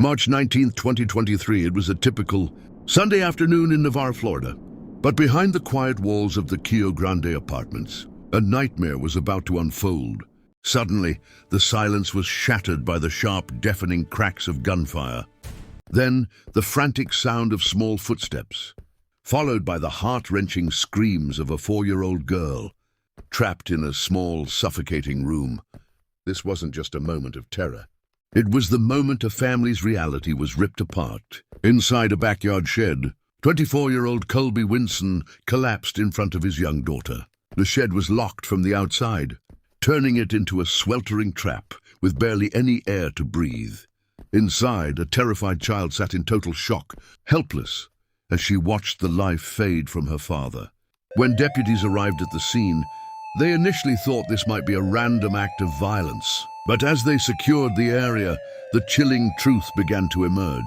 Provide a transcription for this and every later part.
March 19th, 2023. It was a typical Sunday afternoon in Navarre, Florida. But behind the quiet walls of the Kio Grande apartments, a nightmare was about to unfold. Suddenly, the silence was shattered by the sharp, deafening cracks of gunfire. Then, the frantic sound of small footsteps, followed by the heart-wrenching screams of a 4-year-old girl, trapped in a small, suffocating room. This wasn't just a moment of terror. It was the moment a family's reality was ripped apart. Inside a backyard shed, 24-year-old Colby Winson collapsed in front of his young daughter. The shed was locked from the outside, turning it into a sweltering trap with barely any air to breathe. Inside, a terrified child sat in total shock, helpless, as she watched the life fade from her father. When deputies arrived at the scene, they initially thought this might be a random act of violence. But as they secured the area, the chilling truth began to emerge.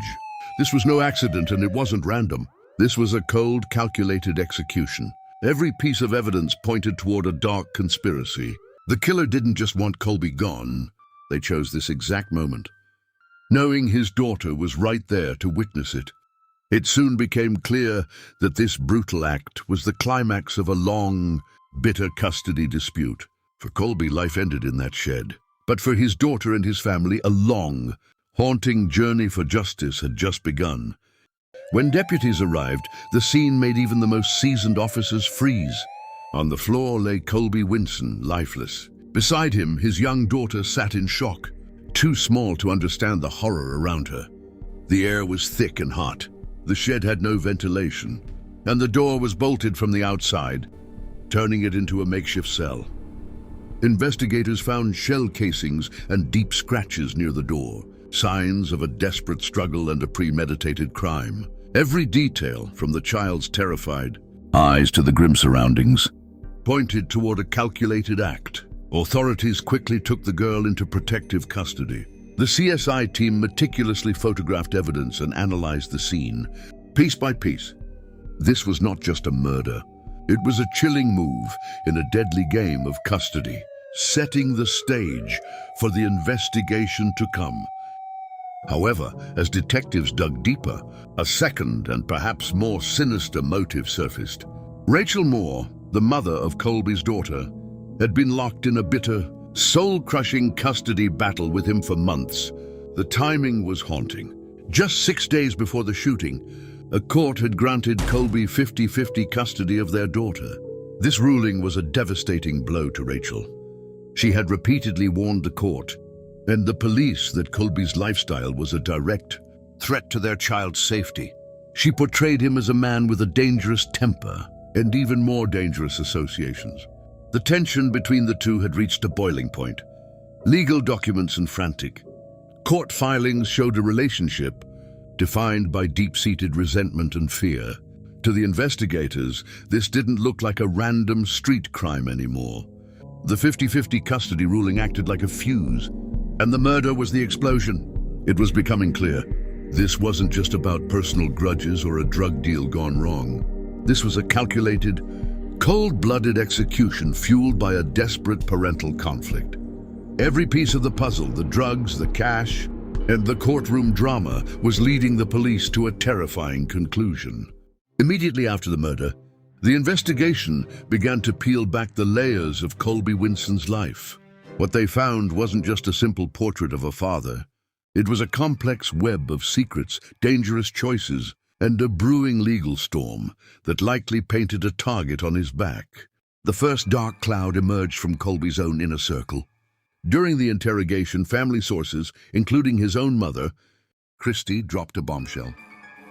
This was no accident, and it wasn't random. This was a cold, calculated execution. Every piece of evidence pointed toward a dark conspiracy. The killer didn't just want Colby gone. They chose this exact moment, knowing his daughter was right there to witness it. It soon became clear that this brutal act was the climax of a long, bitter custody dispute. For Colby, life ended in that shed. But for his daughter and his family, a long, haunting journey for justice had just begun. When deputies arrived, the scene made even the most seasoned officers freeze. On the floor lay Colby Winson, lifeless. Beside him, his young daughter sat in shock, too small to understand the horror around her. The air was thick and hot. The shed had no ventilation, and the door was bolted from the outside, turning it into a makeshift cell. Investigators found shell casings and deep scratches near the door, signs of a desperate struggle and a premeditated crime. Every detail, from the child's terrified eyes to the grim surroundings, pointed toward a calculated act. Authorities quickly took the girl into protective custody. The CSI team meticulously photographed evidence and analyzed the scene, piece by piece. This was not just a murder. It was a chilling move in a deadly game of custody, setting the stage for the investigation to come. However, as detectives dug deeper, a second and perhaps more sinister motive surfaced. Rachel Moore, the mother of Colby's daughter, had been locked in a bitter, soul-crushing custody battle with him for months. The timing was haunting. Just 6 days before the shooting, a court had granted Colby 50-50 custody of their daughter. This ruling was a devastating blow to Rachel. She had repeatedly warned the court and the police that Colby's lifestyle was a direct threat to their child's safety. She portrayed him as a man with a dangerous temper and even more dangerous associations. The tension between the two had reached a boiling point. Legal documents and frantic court filings showed a relationship defined by deep-seated resentment and fear. To the investigators, this didn't look like a random street crime anymore. The 50-50 custody ruling acted like a fuse, and the murder was the explosion. It was becoming clear. This wasn't just about personal grudges or a drug deal gone wrong. This was a calculated, cold-blooded execution fueled by a desperate parental conflict. Every piece of the puzzle, the drugs, the cash, and the courtroom drama, was leading the police to a terrifying conclusion. Immediately after the murder, the investigation began to peel back the layers of Colby Winson's life. What they found wasn't just a simple portrait of a father. It was a complex web of secrets, dangerous choices, and a brewing legal storm that likely painted a target on his back. The first dark cloud emerged from Colby's own inner circle. During the interrogation, family sources, including his own mother, Christy, dropped a bombshell.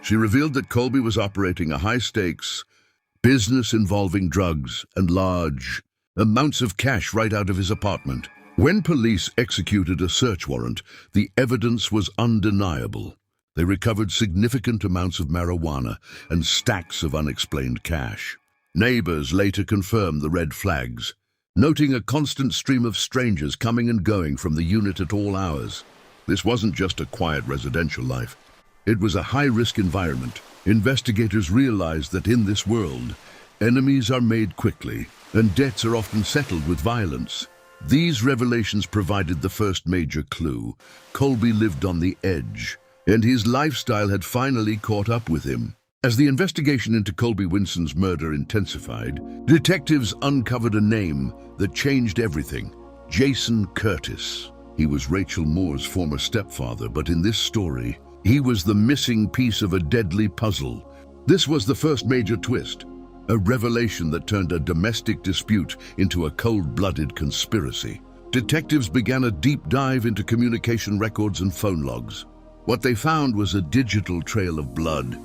She revealed that Colby was operating a high-stakes business involving drugs and large amounts of cash right out of his apartment. When police executed a search warrant, the evidence was undeniable. They recovered significant amounts of marijuana and stacks of unexplained cash. Neighbors later confirmed the red flags, noting a constant stream of strangers coming and going from the unit at all hours. This wasn't just a quiet residential life. It was a high-risk environment. Investigators realized that in this world, enemies are made quickly, and debts are often settled with violence. These revelations provided the first major clue. Colby lived on the edge, and his lifestyle had finally caught up with him. As the investigation into Colby Winson's murder intensified, detectives uncovered a name that changed everything: Jason Curtis. He was Rachel Moore's former stepfather, but in this story, he was the missing piece of a deadly puzzle. This was the first major twist, a revelation that turned a domestic dispute into a cold-blooded conspiracy. Detectives began a deep dive into communication records and phone logs. What they found was a digital trail of blood.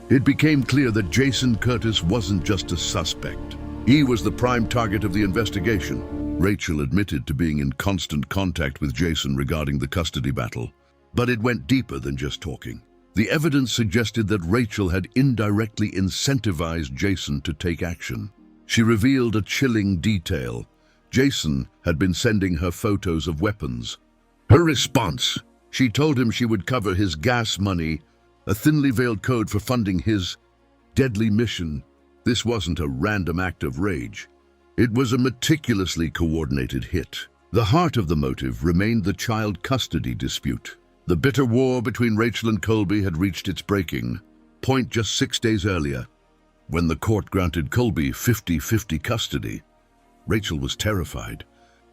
It became clear that Jason Curtis wasn't just a suspect. He was the prime target of the investigation. Rachel admitted to being in constant contact with Jason regarding the custody battle, but it went deeper than just talking. The evidence suggested that Rachel had indirectly incentivized Jason to take action. She revealed a chilling detail. Jason had been sending her photos of weapons. Her response: she told him she would cover his gas money, a thinly veiled code for funding his deadly mission. This wasn't a random act of rage. It was a meticulously coordinated hit. The heart of the motive remained the child custody dispute. The bitter war between Rachel and Colby had reached its breaking point just 6 days earlier. When the court granted Colby 50-50 custody, Rachel was terrified.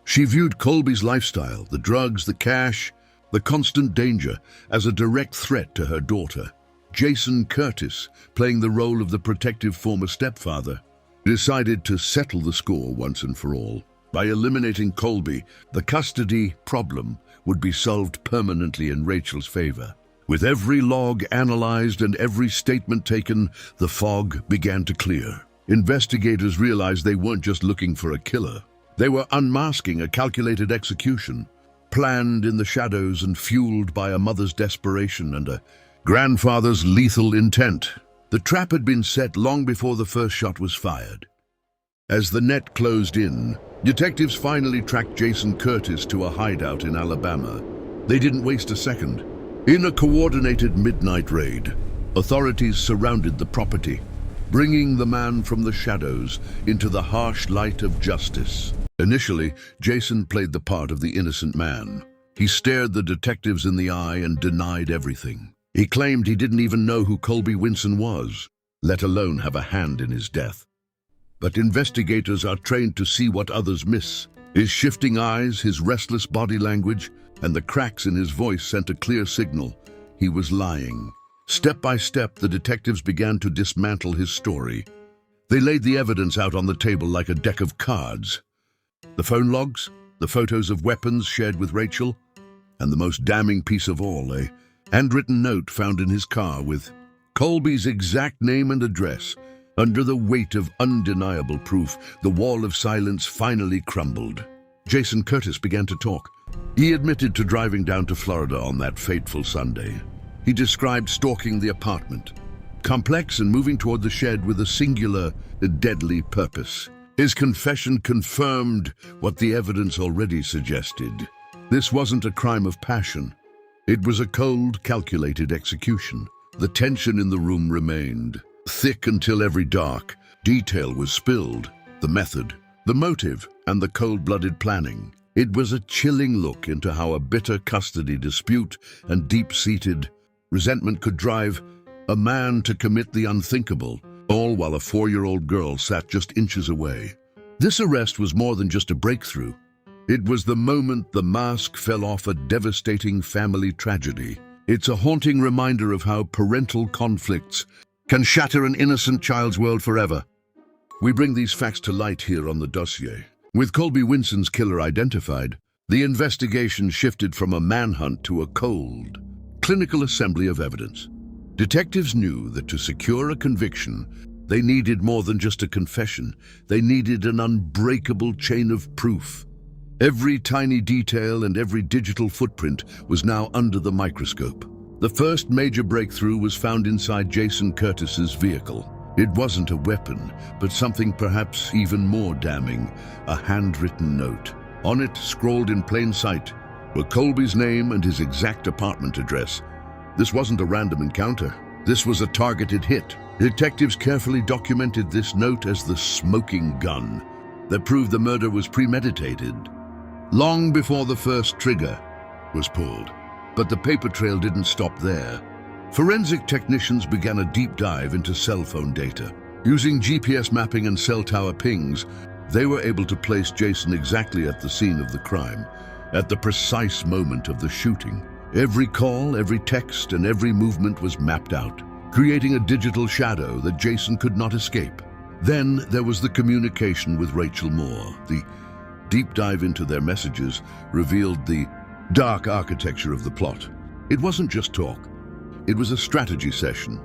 She viewed Colby's lifestyle, the drugs, the cash, the constant danger, as a direct threat to her daughter. Jason Curtis, playing the role of the protective former stepfather, decided to settle the score once and for all. By eliminating Colby, the custody problem would be solved permanently in Rachel's favor. With every log analyzed and every statement taken, the fog began to clear. Investigators realized they weren't just looking for a killer. They were unmasking a calculated execution, planned in the shadows and fueled by a mother's desperation and a grandfather's lethal intent. The trap had been set long before the first shot was fired. As the net closed in, detectives finally tracked Jason Curtis to a hideout in Alabama. They didn't waste a second. In a coordinated midnight raid, authorities surrounded the property, bringing the man from the shadows into the harsh light of justice. Initially, Jason played the part of the innocent man. He stared the detectives in the eye and denied everything. He claimed he didn't even know who Colby Winson was, let alone have a hand in his death. But investigators are trained to see what others miss. His shifting eyes, his restless body language, and the cracks in his voice sent a clear signal. He was lying. Step by step, the detectives began to dismantle his story. They laid the evidence out on the table like a deck of cards. The phone logs, the photos of weapons shared with Rachel, and the most damning piece of all, a handwritten note found in his car with Colby's exact name and address. Under the weight of undeniable proof, the wall of silence finally crumbled. Jason Curtis began to talk. He admitted to driving down to Florida on that fateful Sunday. He described stalking the apartment, complex and moving toward the shed with a singular, deadly purpose. His confession confirmed what the evidence already suggested. This wasn't a crime of passion. It was a cold, calculated execution. The tension in the room remained, thick until every dark detail was spilled. The method, the motive, and the cold-blooded planning. It was a chilling look into how a bitter custody dispute and deep-seated resentment could drive a man to commit the unthinkable, all while a 4-year-old girl sat just inches away. This arrest was more than just a breakthrough. It was the moment the mask fell off a devastating family tragedy. It's a haunting reminder of how parental conflicts can shatter an innocent child's world forever. We bring these facts to light here on the dossier. With Colby Winson's killer identified, the investigation shifted from a manhunt to a cold, clinical assembly of evidence. Detectives knew that to secure a conviction, they needed more than just a confession. They needed an unbreakable chain of proof. Every tiny detail and every digital footprint was now under the microscope. The first major breakthrough was found inside Jason Curtis's vehicle. It wasn't a weapon, but something perhaps even more damning, a handwritten note. On it, scrawled in plain sight, were Colby's name and his exact apartment address. This wasn't a random encounter. This was a targeted hit. Detectives carefully documented this note as the smoking gun that proved the murder was premeditated, long before the first trigger was pulled. But the paper trail didn't stop there. Forensic technicians began a deep dive into cell phone data. Using GPS mapping and cell tower pings, they were able to place Jason exactly at the scene of the crime, at the precise moment of the shooting. Every call, every text, and every movement was mapped out, creating a digital shadow that Jason could not escape. Then there was the communication with Rachel Moore. The deep dive into their messages revealed the dark architecture of the plot. It wasn't just talk. It was a strategy session.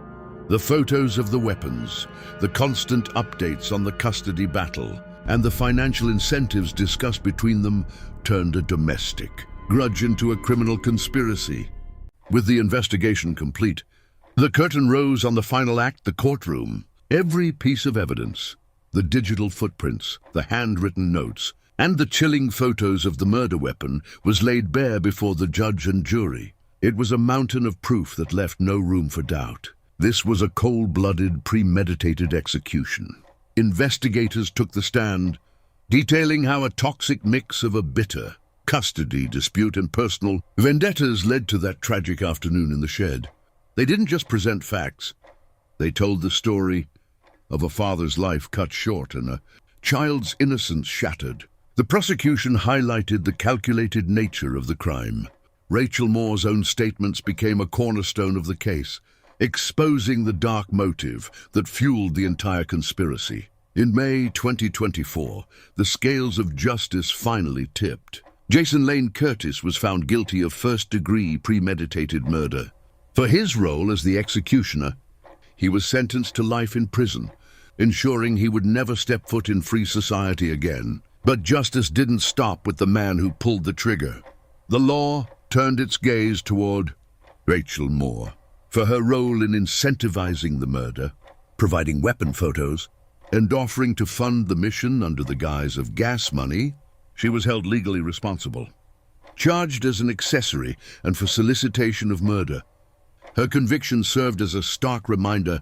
The photos of the weapons, the constant updates on the custody battle, and the financial incentives discussed between them turned a domestic grudge into a criminal conspiracy. With the investigation complete, the curtain rose on the final act, the courtroom. Every piece of evidence, the digital footprints, the handwritten notes, and the chilling photos of the murder weapon was laid bare before the judge and jury. It was a mountain of proof that left no room for doubt. This was a cold-blooded, premeditated execution. Investigators took the stand, detailing how a toxic mix of a bitter custody dispute and personal vendettas led to that tragic afternoon in the shed. They didn't just present facts. They told the story of a father's life cut short and a child's innocence shattered. The prosecution highlighted the calculated nature of the crime. Rachel Moore's own statements became a cornerstone of the case, exposing the dark motive that fueled the entire conspiracy. In May 2024, the scales of justice finally tipped. Jason Lane Curtis was found guilty of first-degree premeditated murder. For his role as the executioner, he was sentenced to life in prison, ensuring he would never step foot in free society again. But justice didn't stop with the man who pulled the trigger. The law turned its gaze toward Rachel Moore. For her role in incentivizing the murder, providing weapon photos, and offering to fund the mission under the guise of gas money, she was held legally responsible. Charged as an accessory and for solicitation of murder, her conviction served as a stark reminder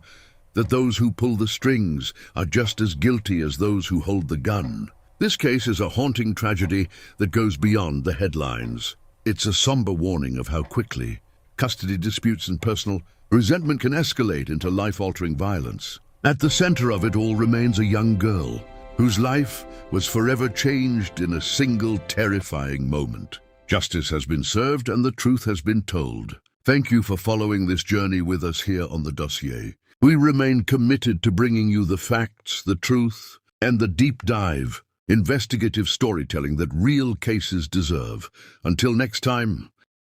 that those who pull the strings are just as guilty as those who hold the gun. This case is a haunting tragedy that goes beyond the headlines. It's a somber warning of how quickly custody disputes and personal resentment can escalate into life-altering violence. At the center of it all remains a young girl whose life was forever changed in a single terrifying moment. Justice has been served and the truth has been told. Thank you for following this journey with us here on The Dossier. We remain committed to bringing you the facts, the truth, and the deep dive, investigative storytelling that real cases deserve. Until next time,